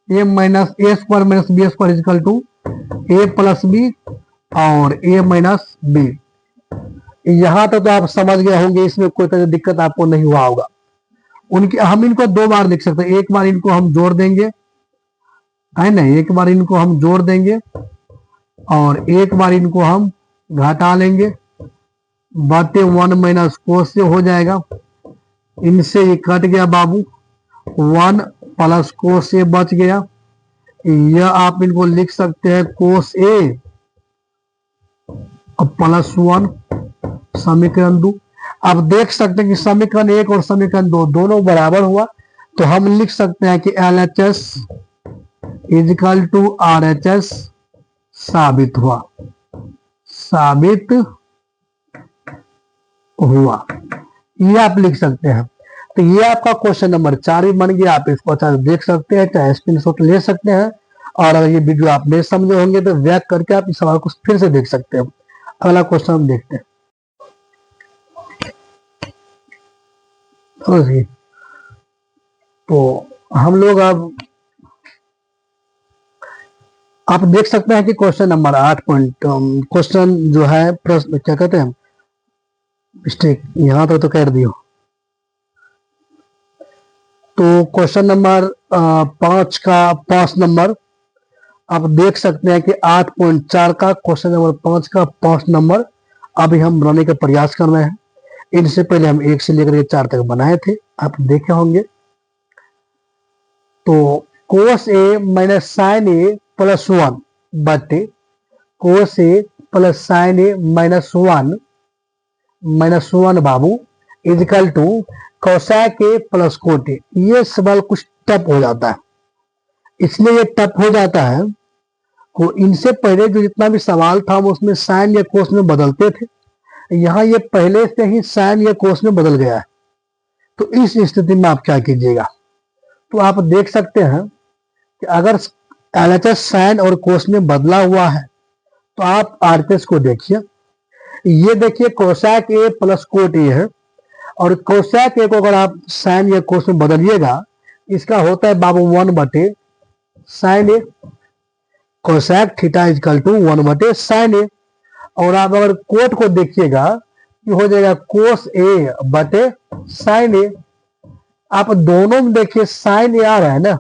a minus a square minus b square equal to a plus b और ए माइनस बी। यहां तक तो आप समझ गए होंगे, इसमें कोई तरह की दिक्कत आपको नहीं हुआ होगा। उनके हम इनको 2 बार लिख सकते हैं, एक बार इनको हम जोड़ देंगे, है ना, एक बार इनको हम जोड़ देंगे और एक बार इनको हम घटा लेंगे, बटे 1 माइनस कोस से हो जाएगा। इनसे ये कट गया बाबू, 1 प्लस कोस ए बच गया। यह आप इनको लिख सकते हैं कोस ए प्लस 1 समीकरण 2। अब देख सकते हैं कि समीकरण 1 और समीकरण 2 दोनों बराबर हुआ, तो हम लिख सकते हैं कि LHS इजिकल टू RHS साबित हुआ, साबित हुआ, ये आप लिख सकते हैं। तो ये आपका क्वेश्चन नंबर 4 भी बन गया। आप इसको अच्छा देख सकते हैं, चाहे स्क्रीनशॉट ले सकते हैं, और अगर ये वीडियो आप नहीं समझे होंगे तो बैक करके आप इस सवाल को फिर से देख सकते हैं। अगला क्वेश्चन हम देखते हैं। तो हम लोग अब आप देख सकते हैं कि क्वेश्चन नंबर 8 क्वेश्चन जो है, प्रश्न क्या कहते हैं, मिस्टेक यहां तो कर दियो। तो क्वेश्चन नंबर 5 नंबर आप देख सकते हैं कि 8.4 का क्वेश्चन नंबर 5 का 5 नंबर अभी हम बनाने का प्रयास कर रहे हैं। इनसे पहले हम 1 से लेकर 4 तक बनाए थे, आप देखे होंगे। तो cos a minus sine a plus 1 बटे cos a plus sine a minus 1 बाबू is equal to cosec a plus cot a. ये सवाल कुछ टफ हो जाता है, इसलिए ये टफ हो जाता है को इनसे पहले जो जितना भी सवाल था वो उसमें साइन या कोस में बदलते थे, यहाँ ये पहले से ही साइन या कोस में बदल गया है। तो इस स्थिति में आप क्या कीजिएगा, तो आप देख सकते हैं कि अगर LHS साइन और कोस में बदला हुआ है तो आप RHS को देखिए। ये देखिए कोसैक ए प्लस कोट ए है, और कोसैक ए को अगर आप साइन या कोस में बदलिएगा, इसका होता है बाबू 1 बटे sine A, cosec theta equal to 1 बटे साइन ए। और आप अगर कोट को देखिएगा ये हो जाएगा कोस ए बटे साइन ए। आप दोनों में देखिए साइन ए आ रहा है ना,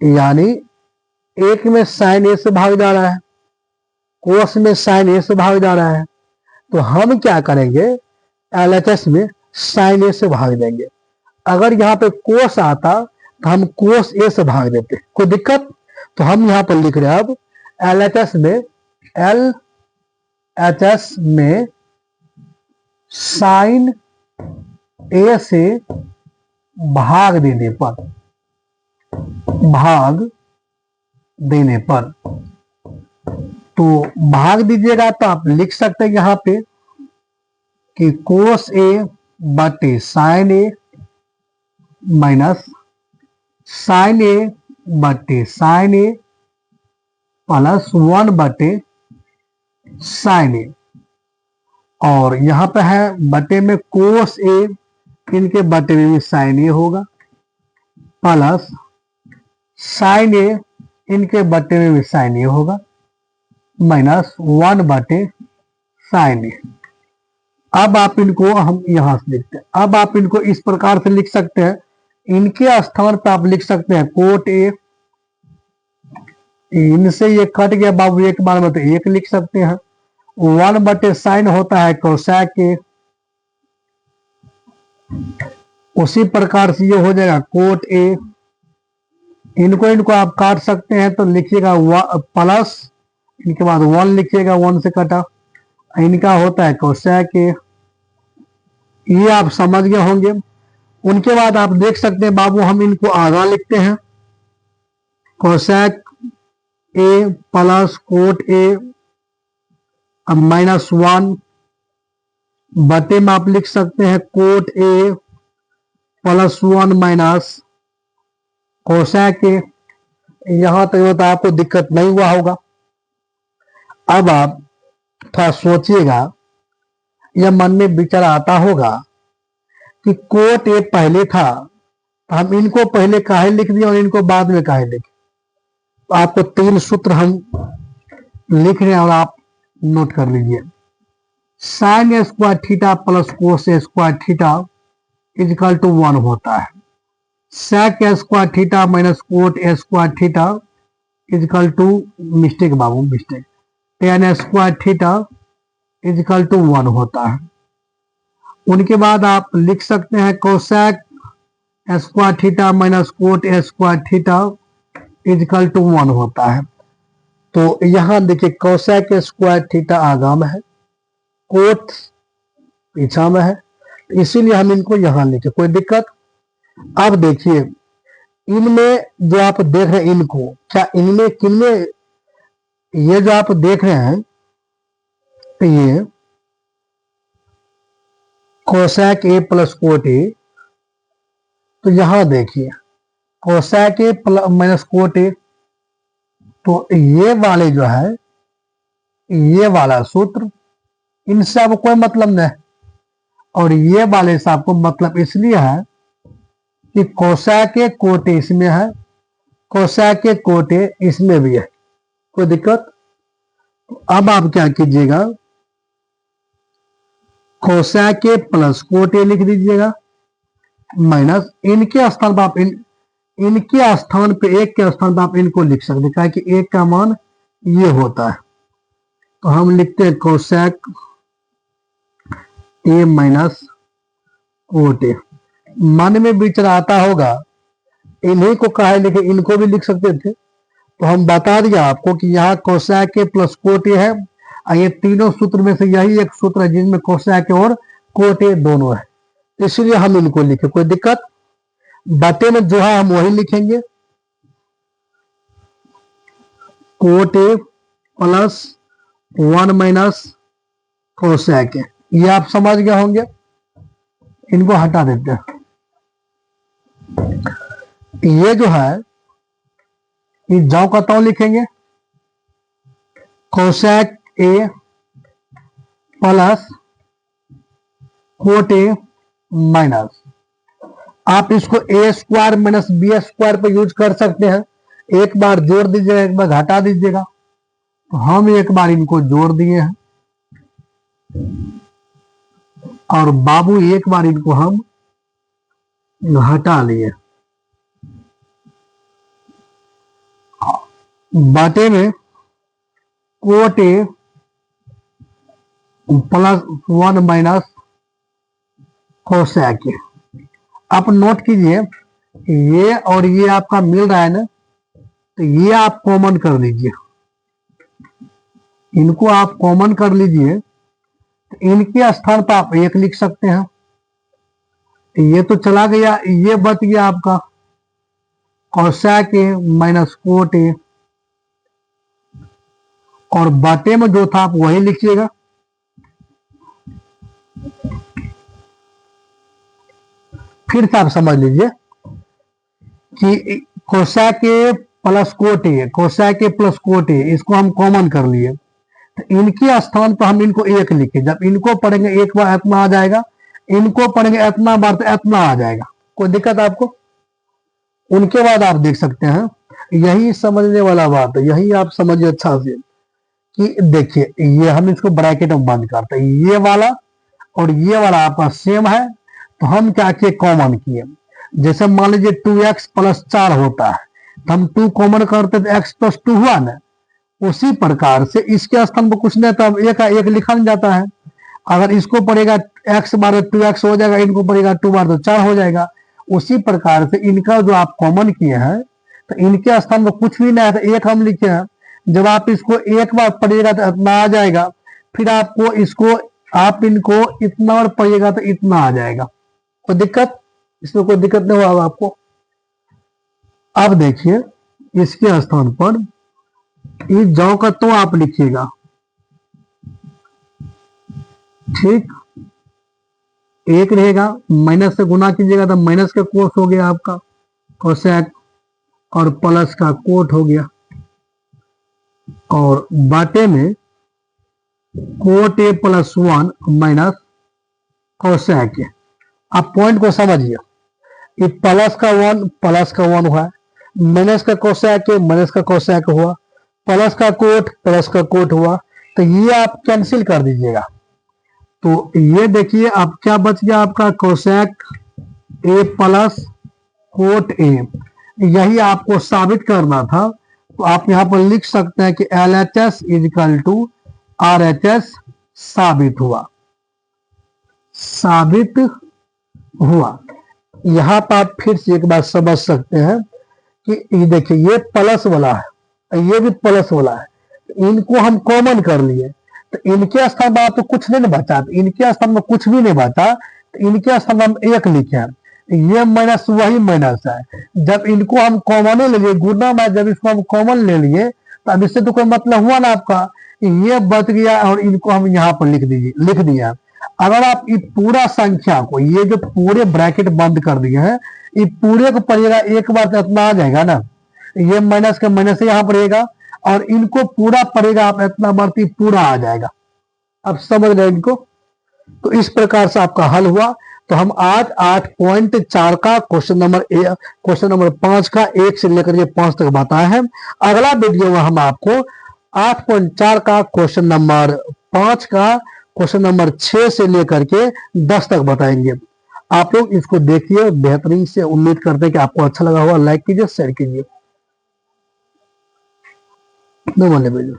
यानी एक में साइन ए से भाग जा रहा है, कोस में साइन ए से भाग जा रहा है। तो हम क्या करेंगे, LHS में साइन ए से भाग देंगे। अगर यहाँ पे कोस आता तो हम कोस ए से भाग देते, कोई दिक्कत। तो हम यहाँ पर लिख रहे हैं अब LHS में साइन ए से भाग देने पर तो भाग दीजिएगा, तो आप लिख सकते हैं यहां पे कि कोस ए बटे साइन ए माइनस साइन ए बटे साइन ए प्लस 1 बटे साइन ए। और यहां पे है बटे में कोस ए, इनके बटे में भी साइन ए होगा, प्लस साइन ए, इनके बटे में भी साइन ए होगा, माइनस 1 बटे साइन ए। अब आप इनको हम यहां से लिखते हैं। अब आप इनको इस प्रकार से लिख सकते हैं, इनके स्थान पर आप लिख सकते हैं कोट ए, इनसे ये कट गया बाबू एक बार में, तो 1 लिख सकते हैं। 1 बटे साइन होता है कोसैक ए, उसी प्रकार से ये हो जाएगा कोट ए। इनको आप काट सकते हैं, तो लिखिएगा प्लस, इनके बाद 1 लिखिएगा, 1 से कटा, इनका होता है कोसैक ए। ये आप समझ गए होंगे। उनके बाद आप देख सकते हैं बाबू, हम इनको आगा लिखते हैं, कोसेक ए प्लस कोट ए -1 बटे में आप लिख सकते हैं कोट ए +1 माइनस कोसेक ए। यहां तक तो आपको दिक्कत नहीं हुआ होगा। अब आप थोड़ा सोचिएगा, यह मन में विचार आता होगा कि कोट ए पहले था, हम इनको पहले काहे लिख दिए और इनको बाद में काहे लिखे। तो आपको 3 सूत्र हम लिख रहे हैं और आप नोट कर लीजिए। Sine a square theta plus cos a square theta is equal to 1 होता है। Sec a square theta minus cot a square theta is equal to mistake बाबू mistake tan a square theta is equal to 1 होता है। उनके बाद आप लिख सकते हैं cosec square theta minus cot a square theta is equal to 1 होता है। तो यहां देखिए कोसेक स्क्वायर थीटा आगा में है, कोट पीछा में है, इसीलिए हम इनको यहां लिखे, कोई दिक्कत। अब देखिए इनमें जो आप देख रहे हैं, इनको क्या इनमें किनमें, ये जो आप देख रहे हैं ये कोसेक ए प्लस कोट ए, तो यहां देखिए कोसेक ए माइनस कोट ए, तो ये वाले जो है ये वाला सूत्र इनसे आपको कोई मतलब नहीं, और ये वाले से आपको मतलब इसलिए है कि कोसेक ए कोट ए इसमें है, कोसेक ए कोट ए इसमें भी है, कोई दिक्कत। तो अब आप क्या कीजिएगा, कोसेक ए प्लस कोट ए लिख दीजिएगा माइनस इनके स्थान पर आप इनके स्थान पे एक के स्थान पर आप इनको लिख सकते हैं, कि एक का मान ये होता है। तो हम लिखते हैं कोसेक ए माइनस कोट ए। मन में विचार आता होगा इन्हीं को कहा लिखे, इनको भी लिख सकते थे। तो हम बता दिया आपको कि यहाँ कोसेक ए प्लस कोट ए है, और ये तीनों सूत्र में से यही एक सूत्र है जिसमें कोसेक ए और कोट ए दोनों है, इसलिए हम इनको लिखे, कोई दिक्कत। बटे में जो है हम वही लिखेंगे, cot A plus 1 minus cosec ए। ये आप समझ गए होंगे, इनको हटा देते हैं। ये जो है इस जाओ का ताऊ लिखेंगे, कोसेक ए प्लस कोट ए माइनस, आप इसको ए स्क्वायर माइनस बी स्क्वायर पर यूज कर सकते हैं। एक बार जोड़ दीजिएगा, एक बार घटा दीजिएगा। तो हम एक बार इनको जोड़ दिए हैं और बाबू एक बार इनको हम हटा लिए। बाटे में cot A plus 1 minus cosec ए। आप नोट कीजिए ये और ये आपका मिल रहा है ना, तो ये आप कॉमन कर लीजिए, इनको आप कॉमन कर लीजिए। तो इनके स्थान पर आप 1 लिख सकते हैं। ये तो चला गया, ये बच गया आपका कोसेक ए माइनस कोट ए, और बटे में जो था आप वही लिखिएगा। फिर से आप समझ लीजिए कि कोसेक ए प्लस कोट ए, कोसेक ए प्लस कोट ए, इसको हम कॉमन कर लिए। तो इनके स्थान पर हम इनको 1 लिखे, जब इनको पढ़ेंगे एक बार इतना आ जाएगा, इनको पढ़ेंगे इतना बार तो इतना आ जाएगा, कोई दिक्कत आपको। उनके बाद आप देख सकते हैं, यही समझने वाला बात है, यही आप समझिए अच्छा से कि देखिए ये हम इसको ब्रैकेट में बंद करते हैं, ये वाला और ये वाला आपका सेम है, तो हम क्या किए कॉमन किए। जैसे मान लीजिए 2x प्लस 4 होता है, तो हम 2 कॉमन करते तो x प्लस 2 हुआ ना। उसी प्रकार से इसके स्थान पर कुछ नहीं, तब एक का एक लिखा नहीं जाता है। अगर इसको पड़ेगा x बार 2x हो जाएगा, इनको पड़ेगा 2 बार तो 4 हो जाएगा। उसी प्रकार से इनका जो आप कॉमन किए हैं, तो इनके स्थान पर कुछ भी नहीं है, तो 1 हम लिखे हैं। जब आप इसको एक बार पढ़िएगा तो इतना आ जाएगा, फिर आपको इसको आप इनको इतना और पढ़िएगा तो इतना आ जाएगा, कोई दिक्कत, इसमें कोई दिक्कत नहीं होगा आपको। अब देखिए इसके स्थान पर इस जौ का तो आप लिखिएगा, ठीक। एक रहेगा, माइनस से गुना कीजिएगा तो माइनस का कोस हो गया आपका कोसेक, और प्लस का कोट हो गया, और बाटे में cot A plus 1 minus cosec ए। आप पॉइंट को समझिए, ये प्लस का 1 हुआ, माइनस का कोसेक ए माइनस का कोसेक हुआ, प्लस का कोट हुआ, तो ये आप कैंसिल कर दीजिएगा। तो ये देखिए आप क्या बच गया, आपका कोसेक ए प्लस कोट ए। यही आपको साबित करना था, तो आप यहां पर लिख सकते हैं कि LHS इजिकल टू RHS साबित हुआ, साबित हुआ। यहां पर आप फिर से एक बात समझ सकते हैं कि ये देखिए ये प्लस वाला है, ये भी प्लस वाला है, इनको हम कॉमन कर लिए, तो इनके स्थान पर तो कुछ नहीं बचा, तो इनके स्थान में कुछ भी नहीं बचा, तो इनके स्थान में हम 1 लिखे, ये माइनस वही माइनस है। जब इनको हम कॉमन ले लिए, गुना में जब इसको हम कॉमन ले लिए, तो अब इससे तो कोई मतलब हुआ ना आपका, ये बच गया और इनको हम यहाँ पर लिख दिया। अगर आप ये पूरा संख्या को, ये जो पूरे ब्रैकेट बंद कर दिए हैं, ये पूरे को पढ़िएगा एक बार तो इतना आ जाएगा ना, ये माइनस का माइनस यहाँ पड़ेगा, और इनको पूरा पड़ेगा आप इतना बढ़ती पूरा आ जाएगा। अब समझ गए इनको। तो इस प्रकार से आपका हल हुआ। तो हम आज 8.4 का क्वेश्चन नंबर 5 का 1 से लेकर के 5 तक बताए हैं। अगला वीडियो में हम आपको 8.4 का क्वेश्चन नंबर 5 का क्वेश्चन नंबर 6 से लेकर के 10 तक बताएंगे। आप लोग इसको देखिए बेहतरीन से। उम्मीद करते हैं कि आपको अच्छा लगा होगा। लाइक कीजिए, शेयर कीजिए। धन्यवाद।